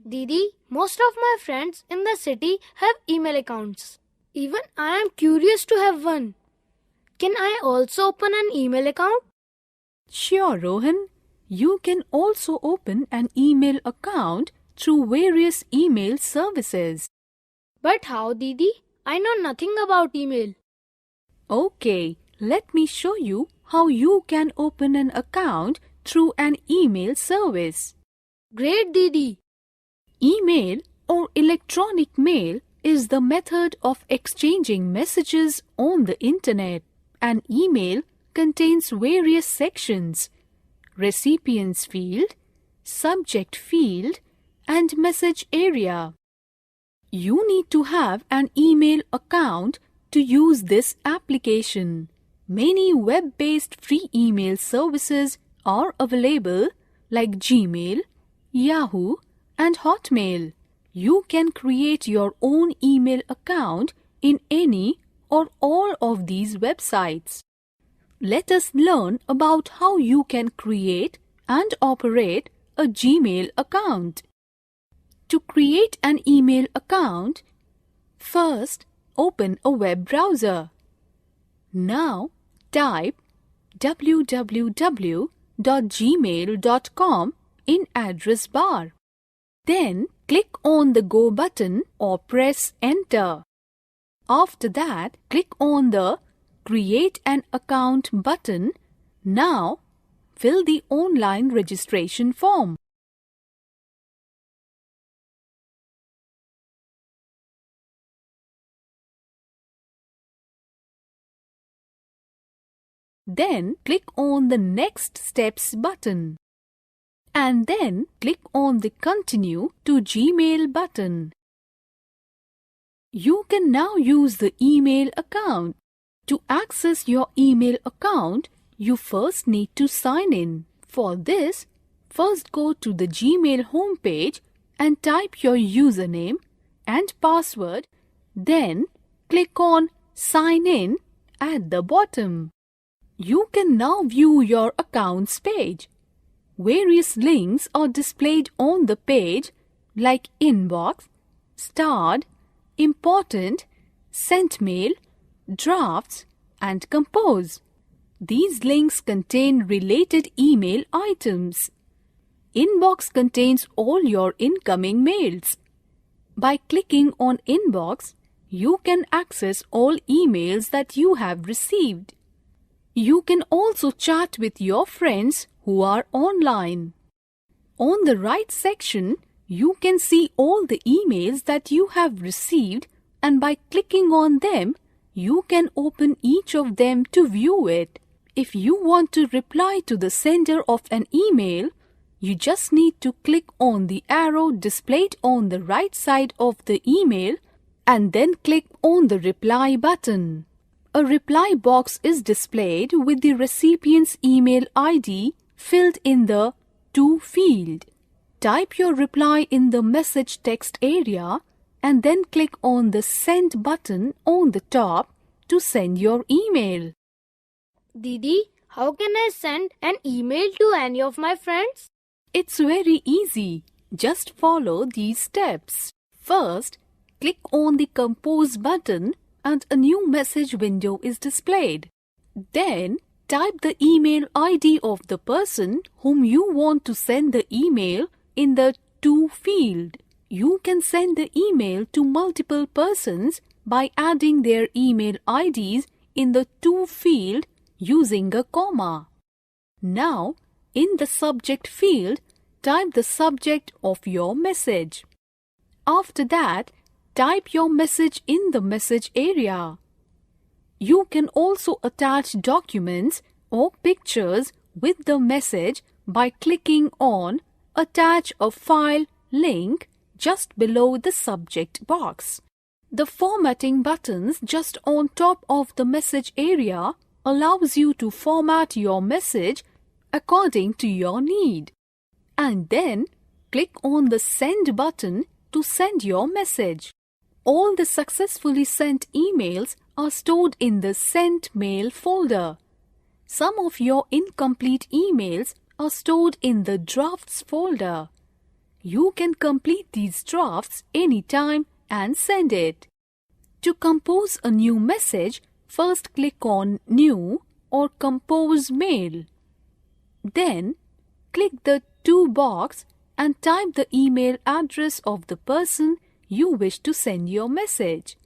Didi, most of my friends in the city have email accounts. Even I am curious to have one. Can I also open an email account? Sure, Rohan. You can also open an email account through various email services. But how, Didi? I know nothing about email. Okay, let me show you how you can open an account through an email service. Great, Didi. Email or electronic mail is the method of exchanging messages on the internet. An email contains various sections: recipients field, subject field, and message area. You need to have an email account to use this application. Many web-based free email services are available like Gmail, Yahoo, and Hotmail. You can create your own email account in any or all of these websites. Let us learn about how you can create and operate a Gmail account. To create an email account, first open a web browser. Now type www.gmail.com in address bar. Then click on the Go button or press Enter. After that, click on the Create an Account button. Now, fill the online registration form. Then click on the Next Steps button. And then click on the Continue to Gmail button. You can now use the email account. To access your email account, you first need to sign in. For this, first go to the Gmail homepage and type your username and password. Then click on Sign In at the bottom. You can now view your accounts page. Various links are displayed on the page like Inbox, Starred, Important, Sent Mail, Drafts, and Compose. These links contain related email items. Inbox contains all your incoming mails. By clicking on Inbox, you can access all emails that you have received. You can also chat with your friends who are online. On the right section, you can see all the emails that you have received, and by clicking on them, you can open each of them to view it. If you want to reply to the sender of an email, you just need to click on the arrow displayed on the right side of the email and then click on the reply button. A reply box is displayed with the recipient's email ID filled in the To field. Type your reply in the message text area and then click on the Send button on the top to send your email. Didi, how can I send an email to any of my friends? It's very easy. Just follow these steps. First, click on the Compose button and a new message window is displayed. Then, type the email ID of the person whom you want to send the email in the To field. You can send the email to multiple persons by adding their email IDs in the To field using a comma. Now, in the subject field, type the subject of your message. After that, type your message in the message area. You can also attach documents or pictures with the message by clicking on Attach a File link just below the subject box. The formatting buttons just on top of the message area allows you to format your message according to your need. And then click on the Send button to send your message. All the successfully sent emails are stored in the Sent Mail folder. Some of your incomplete emails are stored in the Drafts folder. You can complete these drafts anytime and send it. To compose a new message, first click on New or Compose Mail. Then, click the To box and type the email address of the person you wish to send your message.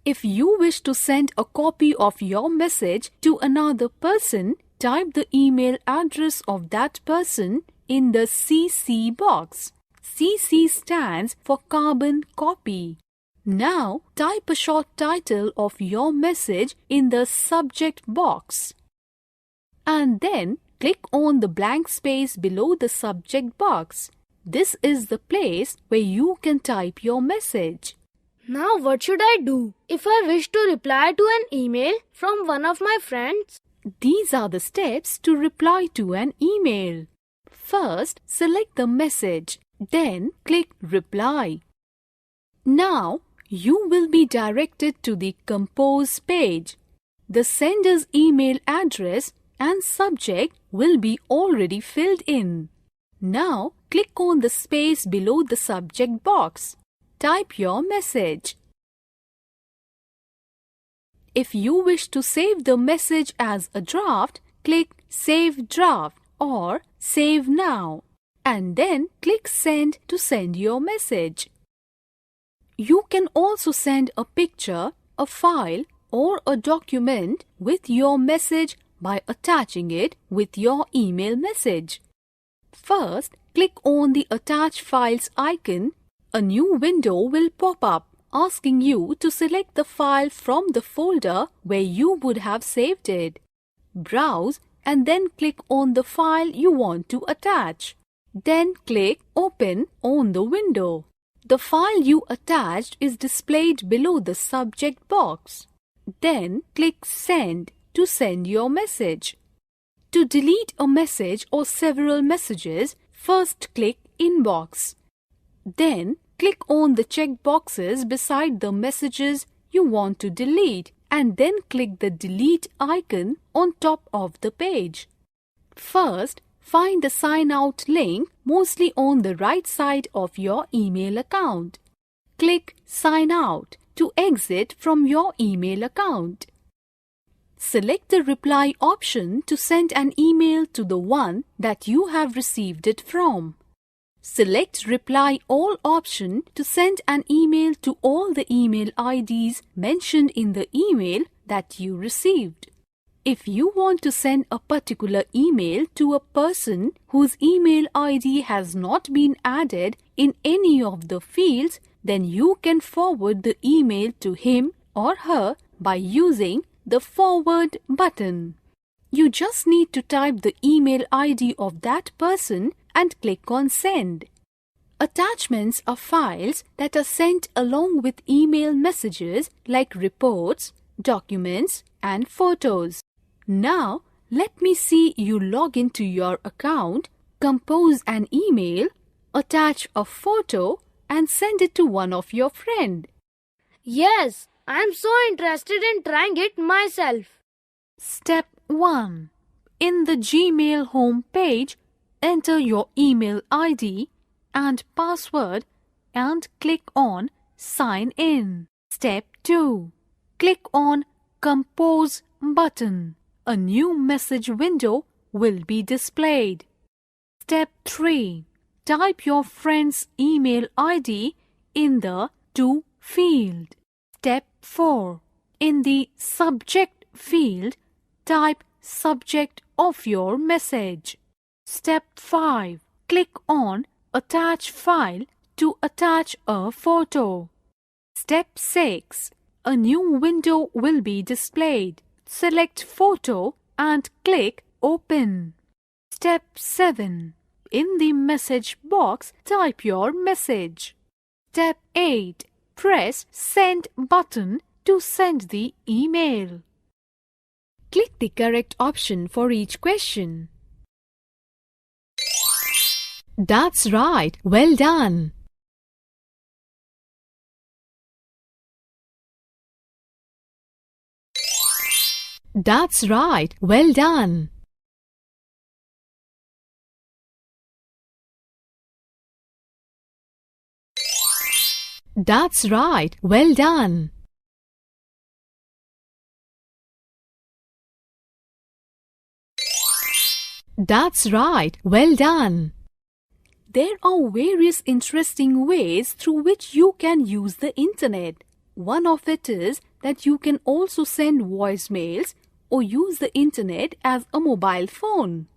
If you wish to send a copy of your message to another person, type the email address of that person in the CC box. CC stands for carbon copy. Now, type a short title of your message in the subject box. And then, click on the blank space below the subject box. This is the place where you can type your message. Now what should I do if I wish to reply to an email from one of my friends? These are the steps to reply to an email. First, select the message. Then, click Reply. Now, you will be directed to the Compose page. The sender's email address and subject will be already filled in. Now, click on the space below the subject box. Type your message. If you wish to save the message as a draft, click Save Draft or Save Now, and then click Send to send your message. You can also send a picture, a file, or a document with your message by attaching it with your email message. First, click on the Attach Files icon. A new window will pop up asking you to select the file from the folder where you would have saved it. Browse and then click on the file you want to attach. Then click Open on the window. The file you attached is displayed below the subject box. Then click Send to send your message. To delete a message or several messages, first click Inbox. Then click on the check boxes beside the messages you want to delete and then click the Delete icon on top of the page. First, find the Sign Out link mostly on the right side of your email account. Click Sign Out to exit from your email account. Select the Reply option to send an email to the one that you have received it from. Select Reply All option to send an email to all the email IDs mentioned in the email that you received. If you want to send a particular email to a person whose email ID has not been added in any of the fields, then you can forward the email to him or her by using the Forward button. You just need to type the email ID of that person and click on Send. Attachments are files that are sent along with email messages like reports, documents, and photos. Now, let me see you log into your account, compose an email, attach a photo, and send it to one of your friends. Yes, I am so interested in trying it myself. Step 1. In the Gmail home page, enter your email ID and password and click on Sign In. Step 2. Click on Compose button. A new message window will be displayed. Step 3. Type your friend's email ID in the To field. Step 4. In the Subject field, type subject of your message. Step 5. Click on Attach File to attach a photo. Step 6. A new window will be displayed. Select Photo and click Open. Step 7. In the message box, type your message. Step 8. Press Send button to send the email. Click the correct option for each question. That's right. Well done. That's right. Well done. That's right. Well done. That's right. Well done. There are various interesting ways through which you can use the internet. One of it is that you can also send voicemails or use the internet as a mobile phone.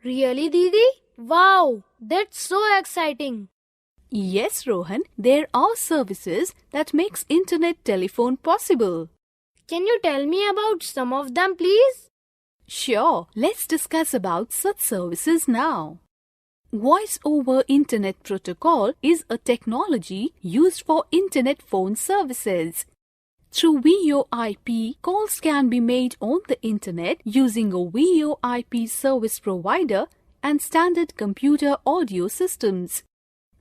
Really, Didi? Wow, that's so exciting. Yes, Rohan, there are services that makes internet telephone possible. Can you tell me about some of them, please? Sure, let's discuss about such services now. Voice over Internet Protocol is a technology used for internet phone services. Through VoIP, calls can be made on the internet using a VoIP service provider and standard computer audio systems.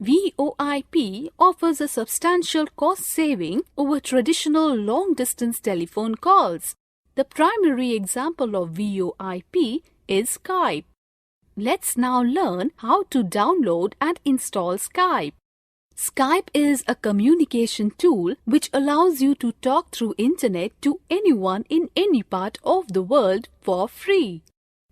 VoIP offers a substantial cost saving over traditional long-distance telephone calls. The primary example of VoIP is Skype. Let's now learn how to download and install Skype. Skype is a communication tool which allows you to talk through internet to anyone in any part of the world for free.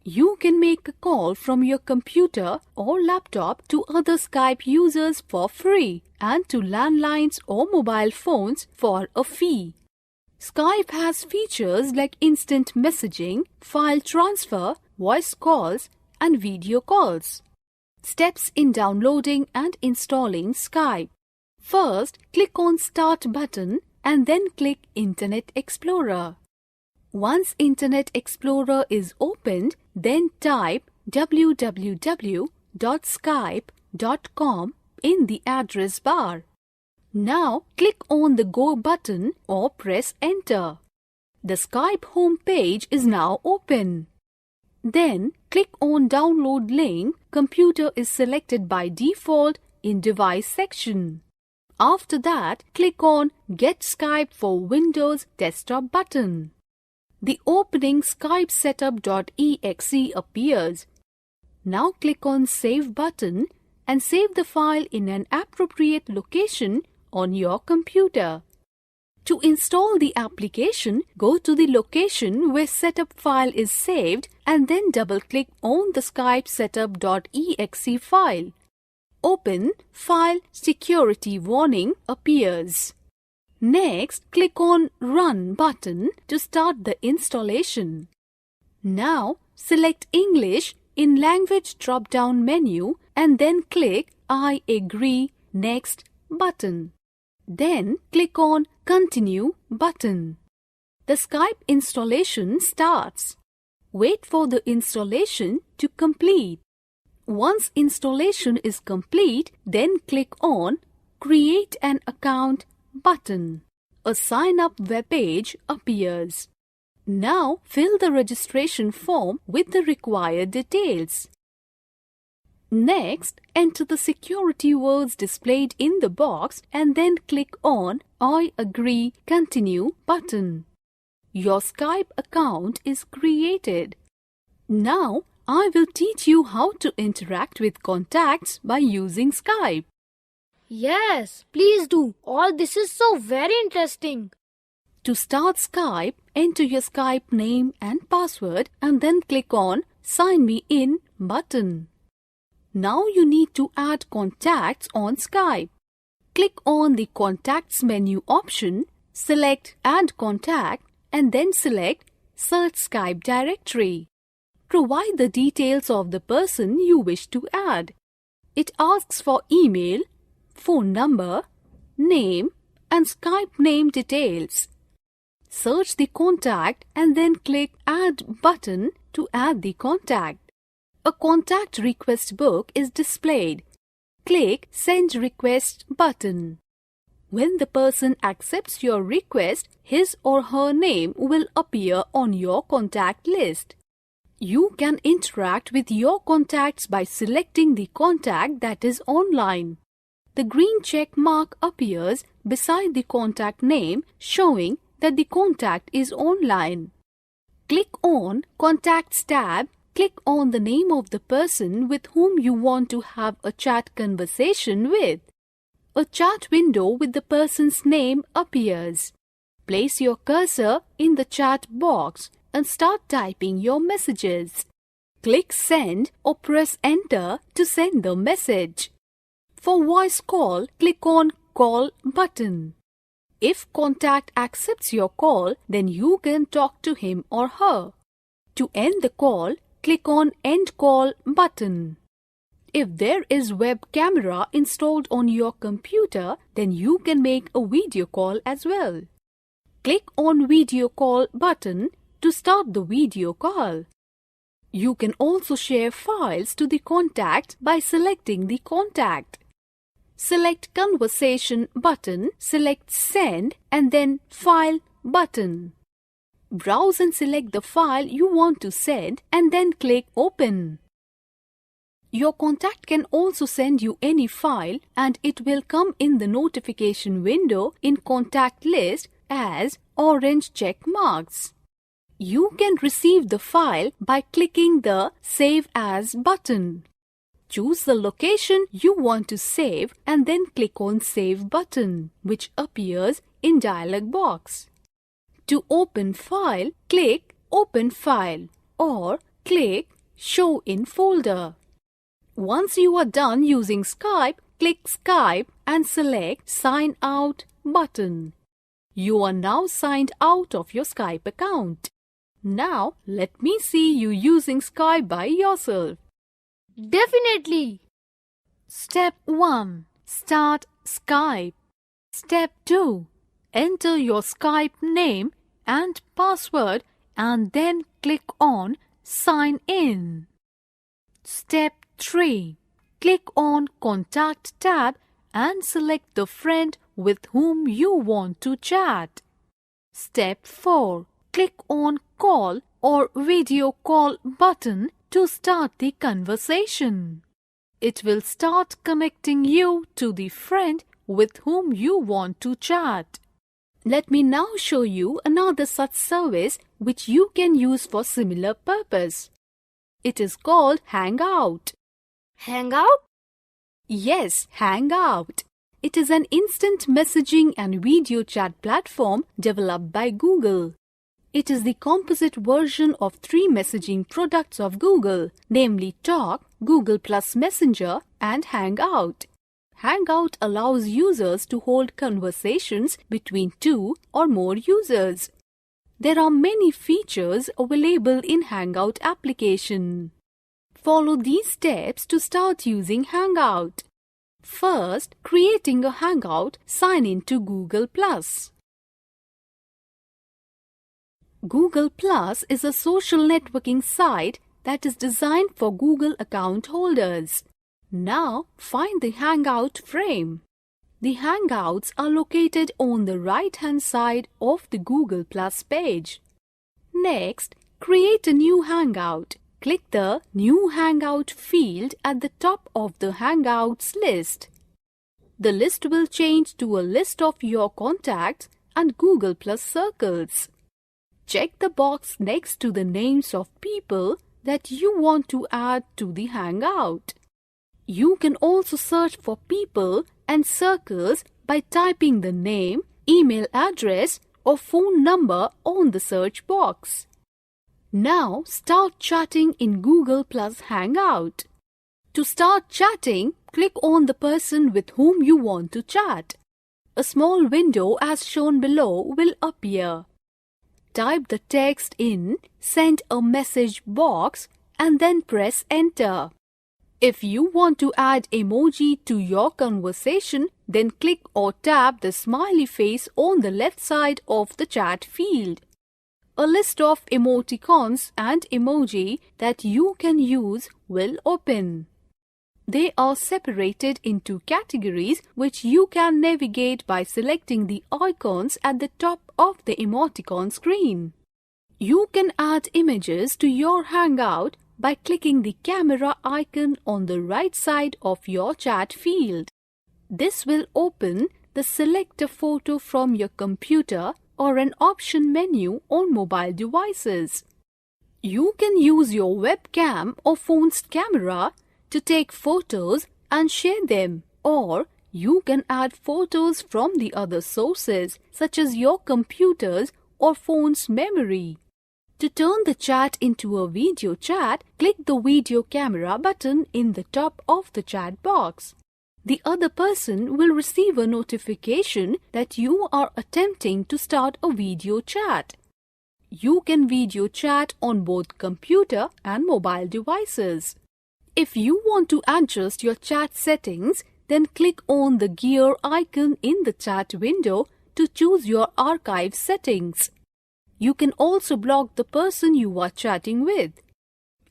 You can make a call from your computer or laptop to other Skype users for free and to landlines or mobile phones for a fee. Skype has features like instant messaging, file transfer, voice calls, and video calls. Steps in downloading and installing Skype. First, click on Start button and then click Internet Explorer. Once Internet Explorer is opened, then type www.skype.com in the address bar. Now click on the Go button or press Enter. The Skype home page is now open. Then click on Download link. Computer is selected by default in Device section. After that, click on Get Skype for Windows Desktop button. The opening Skype setup.exe appears. Now click on Save button and save the file in an appropriate location on your computer. To install the application, go to the location where setup file is saved and then double-click on the Skype setup.exe file. Open File Security Warning appears. Next, click on Run button to start the installation. Now, select English in Language drop-down menu and then click I agree Next button. Then click on Continue button. The Skype installation starts. Wait for the installation to complete. Once installation is complete, then click on Create an Account button. A sign-up web page appears. Now fill the registration form with the required details. Next, enter the security words displayed in the box and then click on I agree continue button. Your Skype account is created. Now, I will teach you how to interact with contacts by using Skype. Yes, please do. All this is so very interesting. To start Skype, enter your Skype name and password and then click on Sign Me In button. Now you need to add contacts on Skype. Click on the Contacts menu option, select Add Contact and then select Search Skype Directory. Provide the details of the person you wish to add. It asks for email, phone number, name and Skype name details. Search the contact and then click Add button to add the contact. A contact request book is displayed. Click Send Request button. When the person accepts your request, his or her name will appear on your contact list. You can interact with your contacts by selecting the contact that is online. The green check mark appears beside the contact name showing that the contact is online. Click on Contacts tab. Click on the name of the person with whom you want to have a chat conversation with. a chat window with the person's name appears. Place your cursor in the chat box and start typing your messages. Click Send or press Enter to send the message. For voice call, click on Call button. If contact accepts your call, then you can talk to him or her. To end the call, click on End Call button. If there is web camera installed on your computer, then you can make a video call as well. Click on Video Call button to start the video call. You can also share files to the contact by selecting the contact. Select Conversation button, select Send and then File button. Browse and select the file you want to send and then click Open. Your contact can also send you any file and it will come in the notification window in Contact List as orange check marks. You can receive the file by clicking the Save As button. Choose the location you want to save and then click on Save button, which appears in dialog box. To open file, click Open File or click Show in Folder. Once you are done using Skype, click Skype and select Sign Out button. You are now signed out of your Skype account. Now, let me see you using Skype by yourself. Definitely. Step 1. Start Skype. Step 2. Enter your Skype name and password and then click on Sign In. Step 3. Click on Contact tab and select the friend with whom you want to chat. Step 4. Click on Call or Video Call button to start the conversation. It will start connecting you to the friend with whom you want to chat. Let me now show you another such service which you can use for similar purpose. It is called Hangout. Hangout? Yes, Hangout. It is an instant messaging and video chat platform developed by Google. It is the composite version of 3 messaging products of Google, namely Talk, Google Plus Messenger, and Hangout. Hangout allows users to hold conversations between 2 or more users. There are many features available in Hangout application. Follow these steps to start using Hangout. First, creating a Hangout, sign in to Google Plus. Google Plus is a social networking site that is designed for Google account holders. Now, find the Hangout frame. The Hangouts are located on the right-hand side of the Google Plus page. Next, create a new Hangout. Click the New Hangout field at the top of the Hangouts list. The list will change to a list of your contacts and Google Plus circles. Check the box next to the names of people that you want to add to the Hangout. You can also search for people and circles by typing the name, email address, or phone number on the search box. Now start chatting in Google Plus Hangout. To start chatting, click on the person with whom you want to chat. A small window as shown below will appear. Type the text in Send a Message box and then press Enter. If you want to add emoji to your conversation, then click or tap the smiley face on the left side of the chat field. A list of emoticons and emoji that you can use will open. They are separated into categories which you can navigate by selecting the icons at the top of the emoticon screen. You can add images to your Hangout by clicking the camera icon on the right side of your chat field. This will open the Select a Photo from your computer or an option menu on mobile devices. You can use your webcam or phone's camera to take photos and share them, or You can add photos from the other sources such as your computer's or phone's memory. To turn the chat into a video chat, click the video camera button in the top of the chat box. The other person will receive a notification that you are attempting to start a video chat. You can video chat on both computer and mobile devices. If you want to adjust your chat settings, then click on the gear icon in the chat window to choose your archive settings. You can also block the person you are chatting with.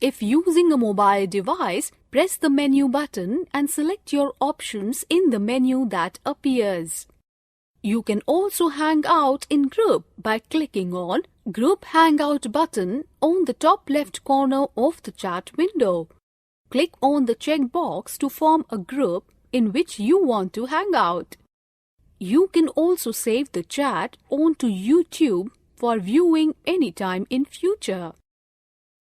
If using a mobile device, press the menu button and select your options in the menu that appears. You can also hang out in group by clicking on Group Hangout button on the top left corner of the chat window. Click on the checkbox to form a group in which you want to hang out. You can also save the chat onto YouTube for viewing anytime in future.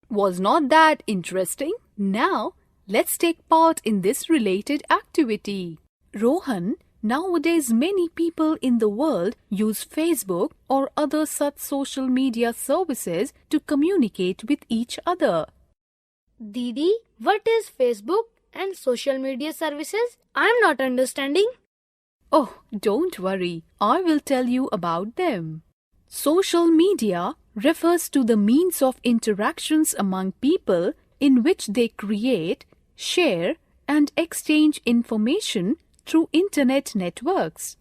Was not that interesting? Now, let's take part in this related activity. Rohan, nowadays many people in the world use Facebook or other such social media services to communicate with each other. Didi, what is Facebook and social media services? I am not understanding. Oh, don't worry. I will tell you about them. Social media refers to the means of interactions among people in which they create, share, and exchange information through internet networks.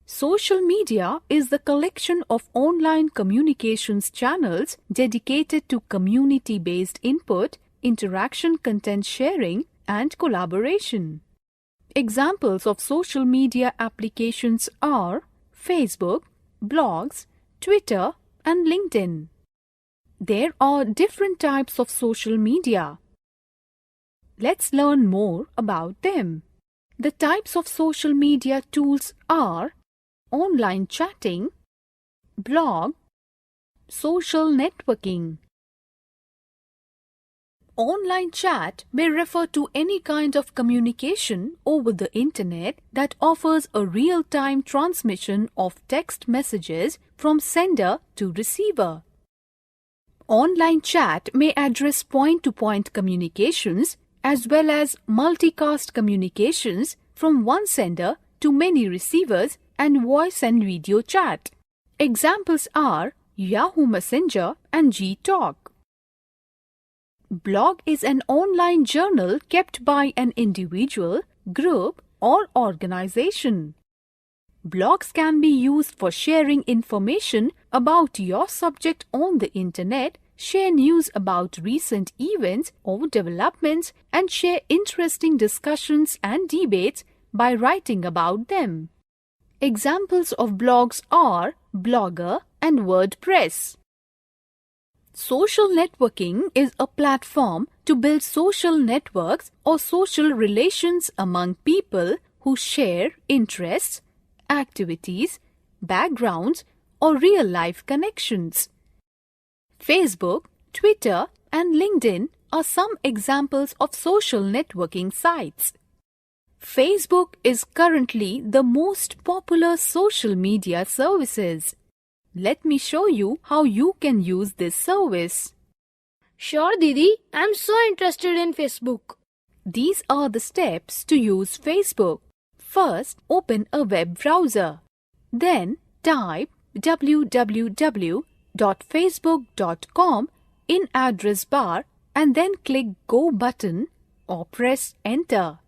Social media is the collection of online communications channels dedicated to community-based input, interaction, content sharing, and collaboration. Examples of social media applications are Facebook, blogs, Twitter, and LinkedIn. There are different types of social media. Let's learn more about them. The types of social media tools are online chatting, blog, social networking. Online chat may refer to any kind of communication over the internet that offers a real-time transmission of text messages from sender to receiver. Online chat may address point-to-point communications as well as multicast communications from one sender to many receivers and voice and video chat. Examples are Yahoo Messenger and Gtalk. Blog is an online journal kept by an individual, group, or organization. Blogs can be used for sharing information about your subject on the internet, share news about recent events or developments, and share interesting discussions and debates by writing about them. Examples of blogs are Blogger and WordPress. Social networking is a platform to build social networks or social relations among people who share interests, activities, backgrounds, or real-life connections. Facebook, Twitter, and LinkedIn are some examples of social networking sites. Facebook is currently the most popular social media services. Let me show you how you can use this service. Sure, Didi. I'm so interested in Facebook. These are the steps to use Facebook. First, open a web browser. Then, type www.facebook.com in address bar and then click Go button or press Enter.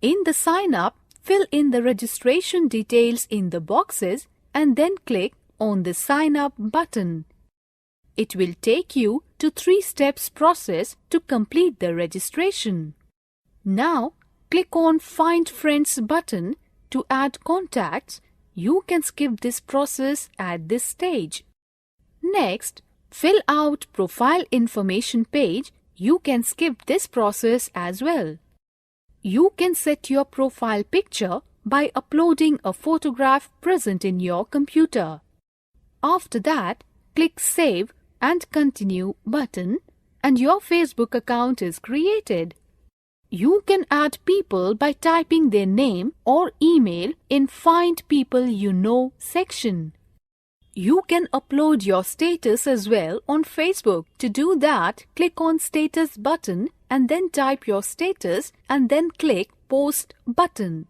In the sign up, fill in the registration details in the boxes and then click on the Sign Up button. It will take you to 3 steps process to complete the registration. Now, click on Find Friends button to add contacts. You can skip this process at this stage. Next, fill out profile information page. You can skip this process as well. You can set your profile picture by uploading a photograph present in your computer. After that, click Save and Continue button and your Facebook account is created. You can add people by typing their name or email in Find People You Know section. You can upload your status as well on Facebook. To do that, click on Status button and then type your status and then click Post button.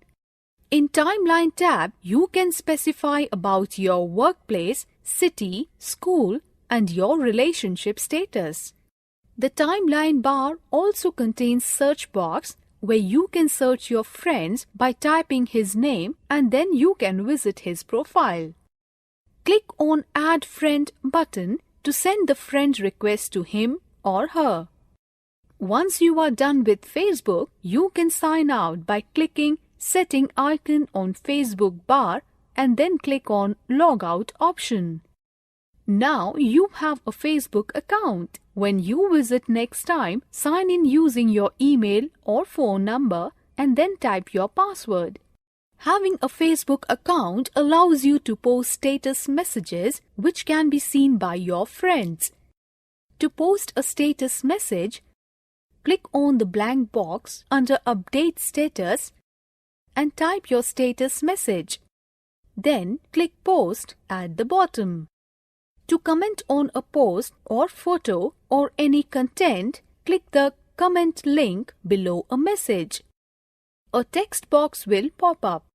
In Timeline tab, you can specify about your workplace, city, school, and your relationship status. The timeline bar also contains search box where you can search your friends by typing his name and then you can visit his profile. Click on Add Friend button to send the friend request to him or her. Once you are done with Facebook, you can sign out by clicking Setting icon on Facebook bar and then click on Logout option. Now you have a Facebook account. When you visit next time, sign in using your email or phone number and then type your password. Having a Facebook account allows you to post status messages which can be seen by your friends. To post a status message, click on the blank box under Update Status and type your status message. Then click Post at the bottom. To comment on a post or photo or any content, click the comment link below a message. A text box will pop up.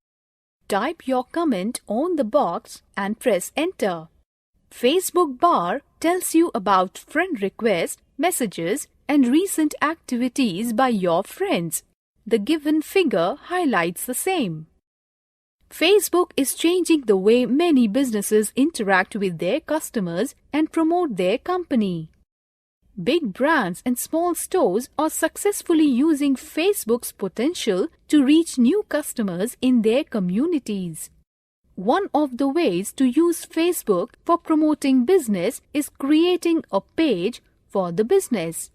Type your comment on the box and press Enter. Facebook bar tells you about friend requests, messages, and recent activities by your friends. The given figure highlights the same. Facebook is changing the way many businesses interact with their customers and promote their company. Big brands and small stores are successfully using Facebook's potential to reach new customers in their communities. One of the ways to use Facebook for promoting business is creating a page for the business.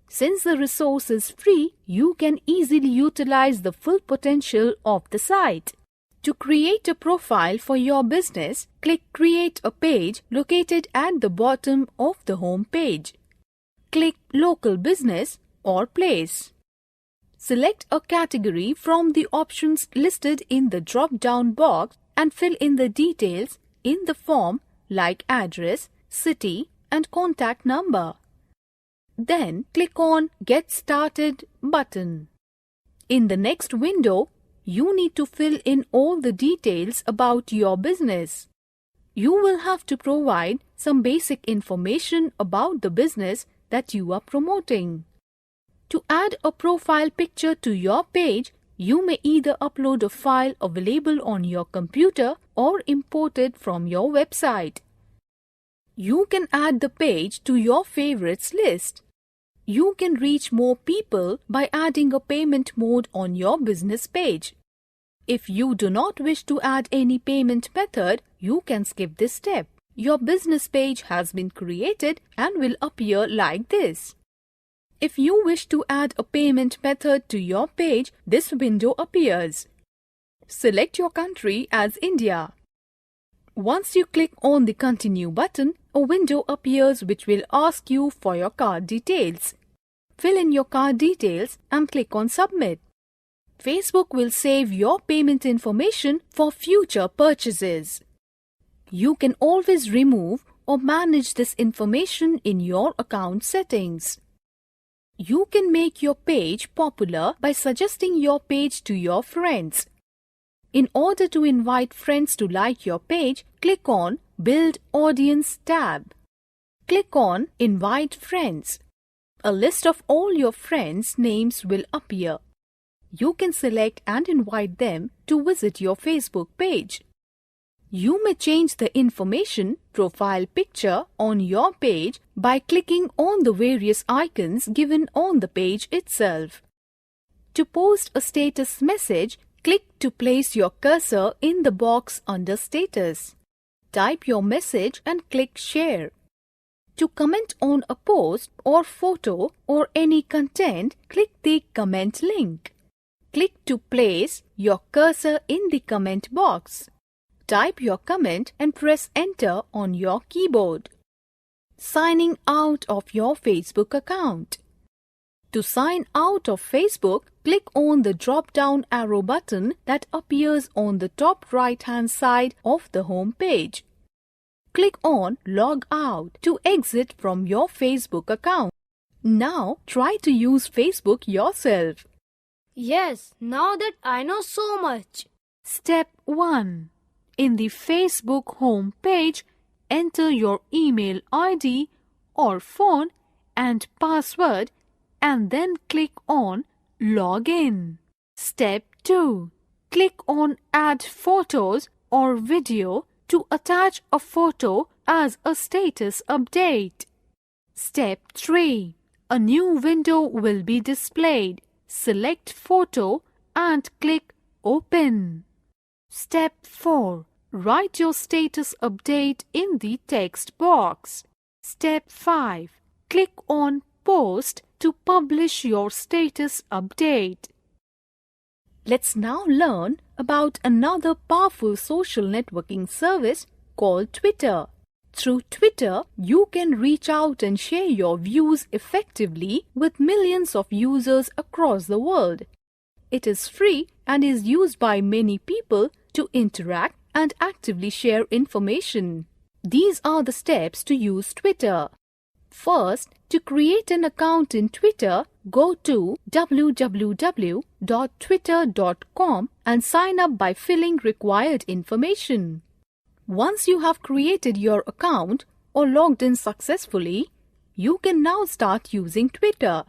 Since the resource is free, you can easily utilize the full potential of the site. To create a profile for your business, click Create a Page located at the bottom of the home page. Click Local Business or Place. Select a category from the options listed in the drop-down box and fill in the details in the form like address, city, and contact number. Then click on Get Started button. In the next window, you need to fill in all the details about your business. You will have to provide some basic information about the business that you are promoting. To add a profile picture to your page, you may either upload a file available on your computer or import it from your website. You can add the page to your favorites list. You can reach more people by adding a payment mode on your business page. If you do not wish to add any payment method, you can skip this step. Your business page has been created and will appear like this. If you wish to add a payment method to your page, this window appears. Select your country as India. Once you click on the Continue button, a window appears which will ask you for your card details. Fill in your card details and click on Submit. Facebook will save your payment information for future purchases. You can always remove or manage this information in your account settings. You can make your page popular by suggesting your page to your friends. In order to invite friends to like your page, click on Build Audience tab. Click on Invite Friends. A list of all your friends' names will appear. You can select and invite them to visit your Facebook page. You may change the information profile picture on your page by clicking on the various icons given on the page itself. To post a status message, click to place your cursor in the box under Status. Type your message and click Share. To comment on a post or photo or any content, click the comment link. Click to place your cursor in the comment box. Type your comment and press Enter on your keyboard. Signing out of your Facebook account. To sign out of Facebook, click on the drop-down arrow button that appears on the top right-hand side of the home page. Click on Log Out to exit from your Facebook account. Now try to use Facebook yourself. Yes, now that I know so much. Step 1. In the Facebook home page, enter your email ID or phone and password and then click on Login. Step 2. Click on Add Photos or Video to attach a photo as a status update. Step 3. A new window will be displayed. Select Photo and click Open. Step 4. Write your status update in the text box. Step 5. Click on Post to publish your status update. Let's now learn about another powerful social networking service called Twitter. Through Twitter, you can reach out and share your views effectively with millions of users across the world. It is free and is used by many people to interact and actively share information. These are the steps to use Twitter. First, to create an account in Twitter, go to www.twitter.com and sign up by filling required information. Once you have created your account or logged in successfully, you can now start using Twitter.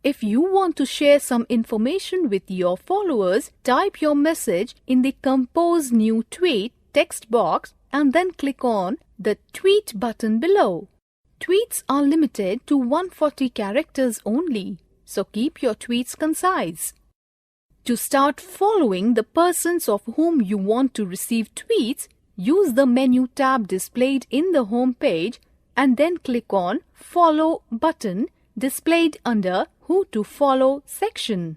If you want to share some information with your followers, type your message in the Compose New Tweet text box and then click on the Tweet button below. Tweets are limited to 140 characters only, so keep your tweets concise. To start following the persons of whom you want to receive tweets, use the menu tab displayed in the home page and then click on Follow button displayed under Who to Follow section.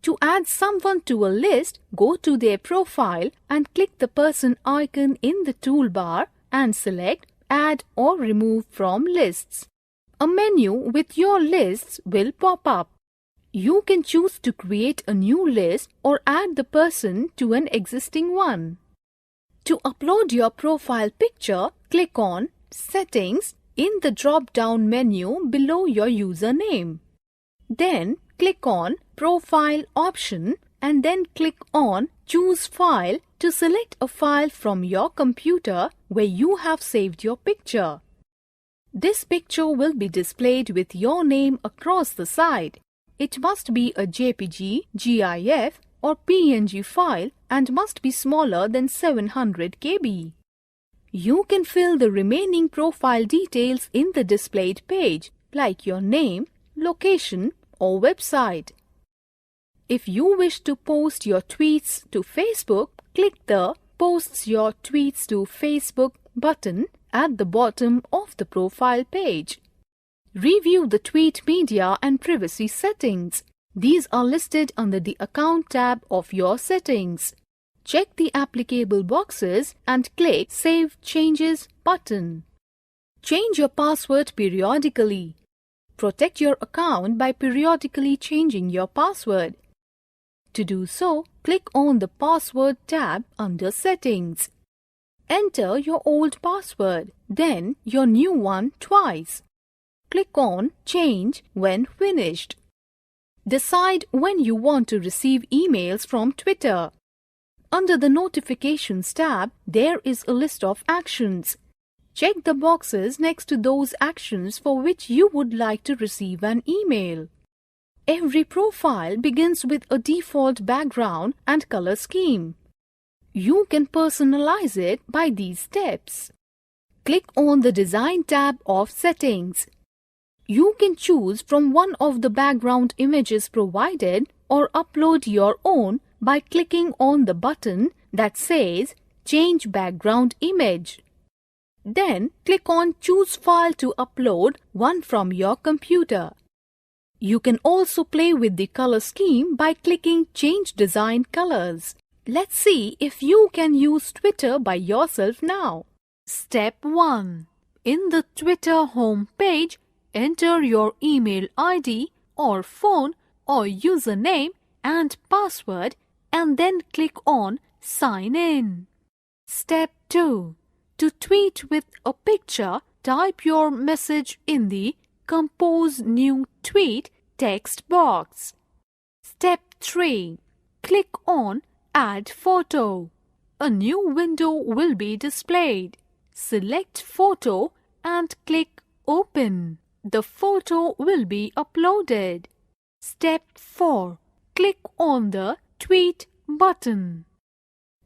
To add someone to a list, go to their profile and click the person icon in the toolbar and select Add or Remove from Lists. A menu with your lists will pop up. You can choose to create a new list or add the person to an existing one. To upload your profile picture, click on Settings in the drop-down menu below your username. Then click on Profile option and then click on Choose File to select a file from your computer where you have saved your picture. This picture will be displayed with your name across the side. It must be a JPG, GIF or PNG file and must be smaller than 700 KB. You can fill the remaining profile details in the displayed page, like your name, location or website. If you wish to post your tweets to Facebook, click the Posts Your Tweets to Facebook button at the bottom of the profile page. Review the tweet media and privacy settings. These are listed under the Account tab of your settings. Check the applicable boxes and click Save Changes button. Change your password periodically. Protect your account by periodically changing your password. To do so, click on the Password tab under Settings. Enter your old password, then your new one twice. Click on Change when finished. Decide when you want to receive emails from Twitter. Under the Notifications tab, there is a list of actions. Check the boxes next to those actions for which you would like to receive an email. Every profile begins with a default background and color scheme. You can personalize it by these steps. Click on the Design tab of Settings. You can choose from one of the background images provided or upload your own by clicking on the button that says Change Background Image. Then click on Choose File to upload one from your computer. You can also play with the color scheme by clicking Change Design Colors. Let's see if you can use Twitter by yourself now. Step 1. In the Twitter home page, enter your email ID or phone or username and password and then click on Sign In. Step 2. To tweet with a picture, type your message in the Compose New Tweet text box. Step 3. Click on Add Photo. A new window will be displayed. Select Photo and click Open. The photo will be uploaded. Step 4. Click on the Tweet button.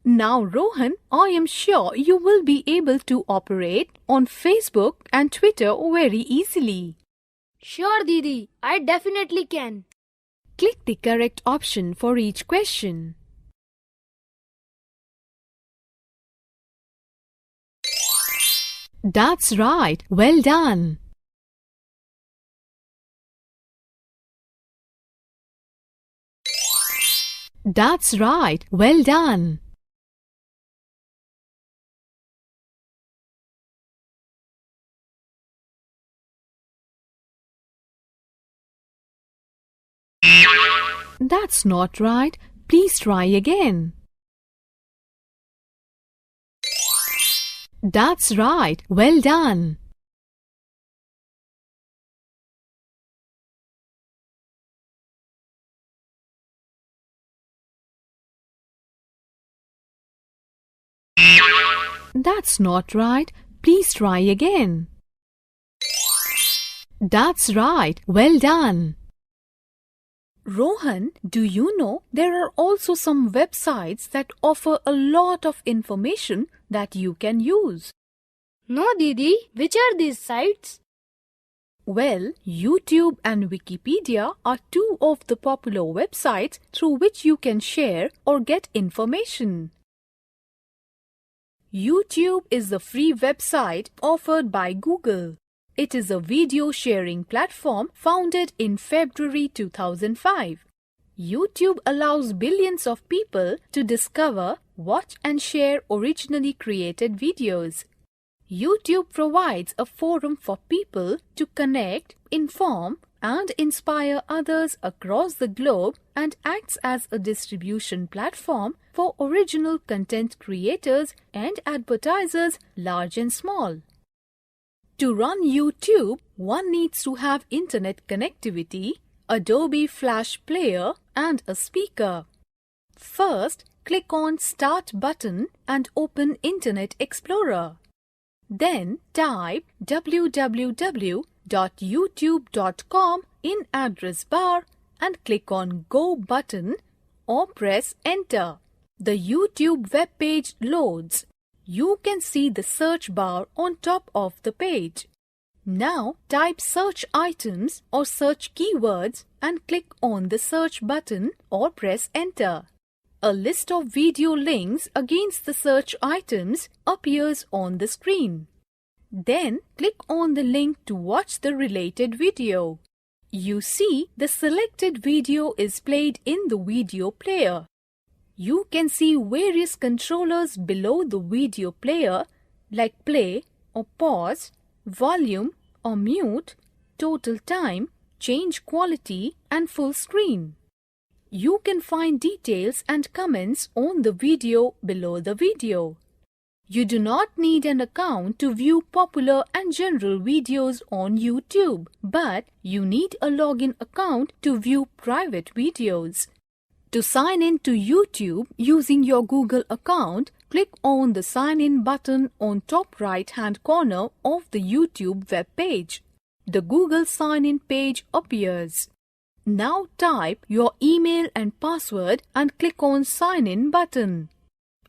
Now, Rohan, I am sure you will be able to operate on Facebook and Twitter very easily. Sure, Didi, I definitely can. Click the correct option for each question. That's right. Well done. That's right. Well done. That's not right. Please try again. That's right. Well done. That's not right. Please try again. That's right. Well done. Rohan, do you know there are also some websites that offer a lot of information that you can use? No, Didi, which are these sites? Well, YouTube and Wikipedia are two of the popular websites through which you can share or get information. YouTube is the free website offered by Google. It is a video sharing platform founded in February 2005. YouTube allows billions of people to discover, watch and share originally created videos. YouTube provides a forum for people to connect, inform, and inspire others across the globe and acts as a distribution platform for original content creators and advertisers, large and small. To run YouTube, one needs to have internet connectivity, Adobe Flash Player, and a speaker. First, click on Start button and open Internet Explorer. Then type www.youtube.com in address bar and click on Go button or press Enter. The YouTube web page loads. You can see the search bar on top of the page. Now type search items or search keywords and click on the search button or press Enter. A list of video links against the search items appears on the screen. Then click on the link to watch the related video. You see the selected video is played in the video player. You can see various controllers below the video player like play or pause, volume or mute, total time, change quality and full screen. You can find details and comments on the video below the video. You do not need an account to view popular and general videos on YouTube, but you need a login account to view private videos. To sign in to YouTube using your Google account, click on the Sign In button on top right-hand corner of the YouTube web page. The Google Sign In page appears. Now type your email and password and click on Sign In button.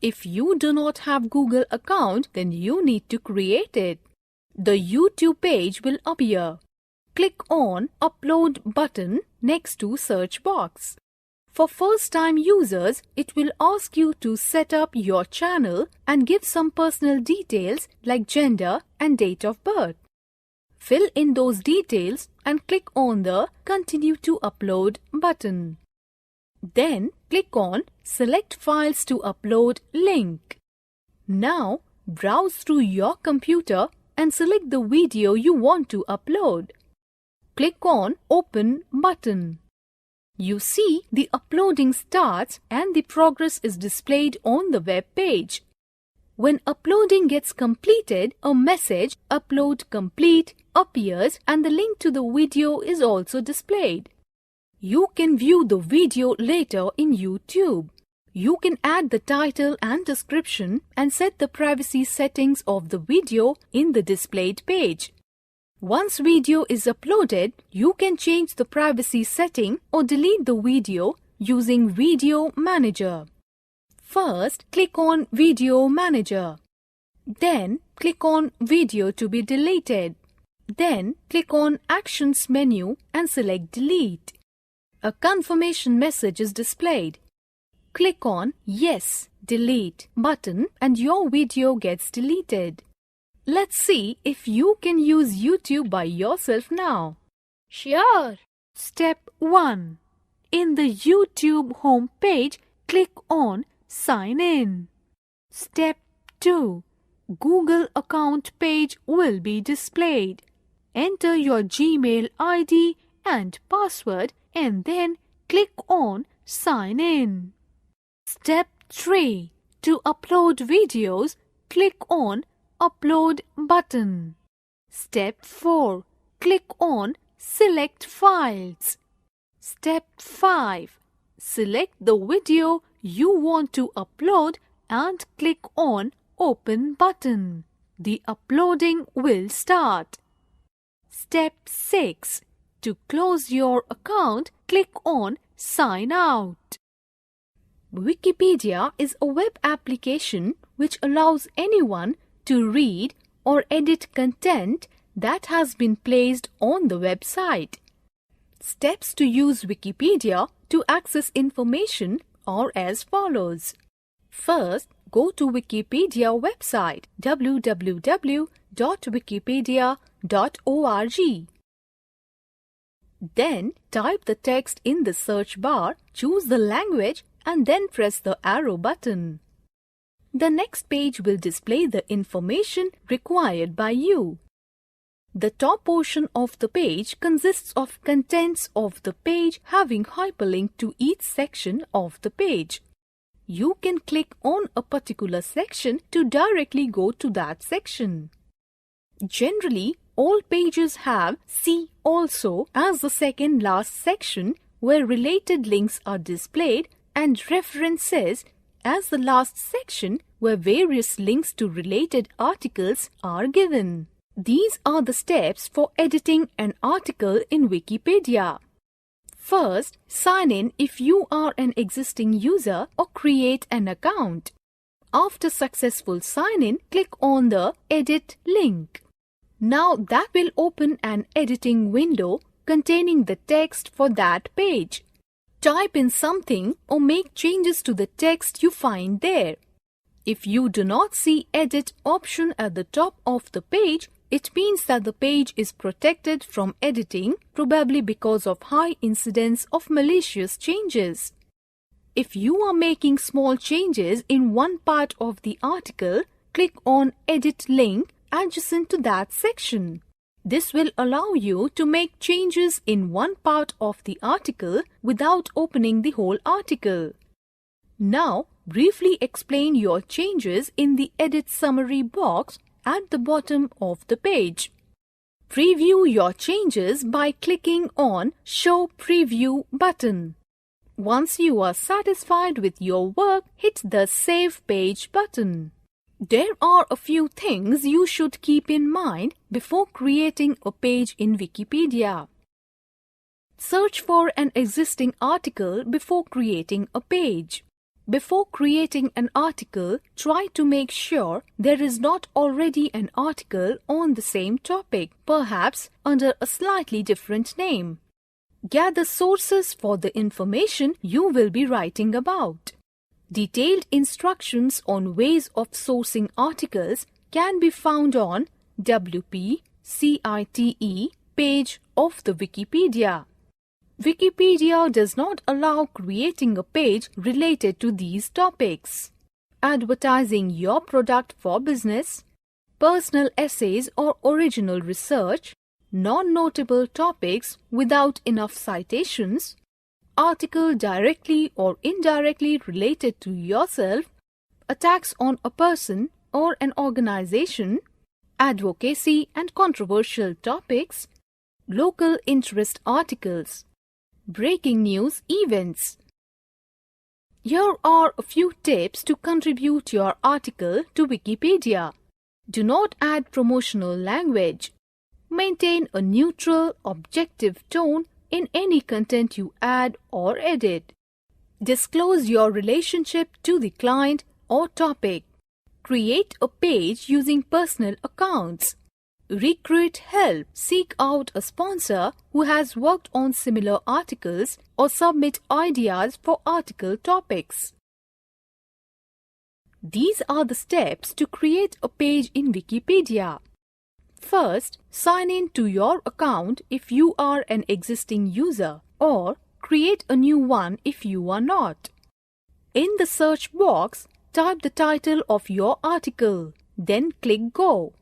If you do not have Google account, then you need to create it. The YouTube page will appear. Click on Upload button next to search box. For first-time users, it will ask you to set up your channel and give some personal details like gender and date of birth. Fill in those details and click on the Continue to Upload button. Then click on Select Files to Upload link. Now browse through your computer and select the video you want to upload. click on Open button. You see the uploading starts and the progress is displayed on the web page. When uploading gets completed, a message "Upload complete" appears and the link to the video is also displayed. You can view the video later in YouTube. You can add the title and description and set the privacy settings of the video in the displayed page. Once video is uploaded, you can change the privacy setting or delete the video using Video Manager. First, click on Video Manager. Then, click on Video to be deleted. Then, click on Actions menu and select Delete. A confirmation message is displayed. Click on Yes, Delete button and your video gets deleted. Let's see if you can use YouTube by yourself now. Sure. Step 1. In the YouTube home page, click on Sign in. Step 2. Google account page will be displayed. Enter your Gmail ID and password and then click on Sign in. Step 3. To upload videos, click on Upload button. Step 4. Click on Select Files. Step 5. Select the video you want to upload and click on Open button. The uploading will start. Step 6. To close your account, click on Sign out. Wikipedia is a web application which allows anyone to read or edit content that has been placed on the website. Steps to use Wikipedia to access information are as follows. First, go to Wikipedia website www.wikipedia.org. Then type the text in the search bar, choose the language and then press the arrow button. The next page will display the information required by you. The top portion of the page consists of contents of the page having hyperlink to each section of the page. You can click on a particular section to directly go to that section. Generally, all pages have See Also as the second last section where related links are displayed and References as the last section where various links to related articles are given. These are the steps for editing an article in Wikipedia. First, sign in if you are an existing user or create an account. After successful sign-in, click on the Edit link. Now that will open an editing window containing the text for that page. Type in something or make changes to the text you find there. If you do not see Edit option at the top of the page, it means that the page is protected from editing, probably because of high incidence of malicious changes. If you are making small changes in one part of the article, click on Edit link adjacent to that section. This will allow you to make changes in one part of the article without opening the whole article. Now, briefly explain your changes in the Edit Summary box at the bottom of the page. Preview your changes by clicking on Show Preview button. Once you are satisfied with your work, hit the Save Page button. There are a few things you should keep in mind before creating a page in Wikipedia. Search for an existing article before creating a page. Before creating an article, try to make sure there is not already an article on the same topic, perhaps under a slightly different name. Gather sources for the information you will be writing about. Detailed instructions on ways of sourcing articles can be found on WP-CITE page of the Wikipedia. Wikipedia does not allow creating a page related to these topics. Advertising your product for business, personal essays or original research, non-notable topics without enough citations, article directly or indirectly related to yourself, attacks on a person or an organization, advocacy and controversial topics, local interest articles, breaking news events. Here are a few tips to contribute your article to Wikipedia. Do not add promotional language. Maintain a neutral, objective tone in any content you add or edit. Disclose your relationship to the client or topic. Create a page using personal accounts. Recruit help. Seek out a sponsor who has worked on similar articles or submit ideas for article topics. These are the steps to create a page in Wikipedia. First, sign in to your account if you are an existing user, or create a new one if you are not. In the search box, type the title of your article, then click Go.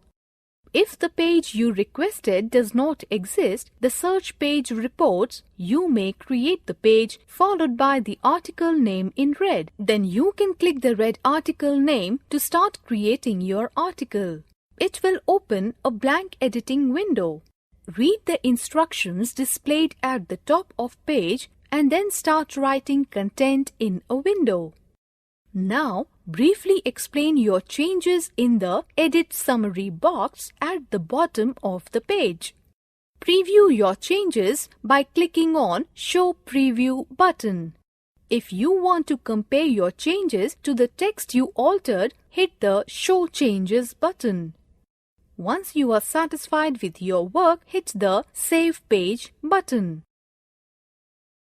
If the page you requested does not exist, the search page reports you may create the page followed by the article name in red. Then you can click the red article name to start creating your article. It will open a blank editing window. Read the instructions displayed at the top of page and then start writing content in a window. Now, briefly explain your changes in the Edit Summary box at the bottom of the page. Preview your changes by clicking on Show Preview button. If you want to compare your changes to the text you altered, hit the Show Changes button. Once you are satisfied with your work, hit the Save Page button.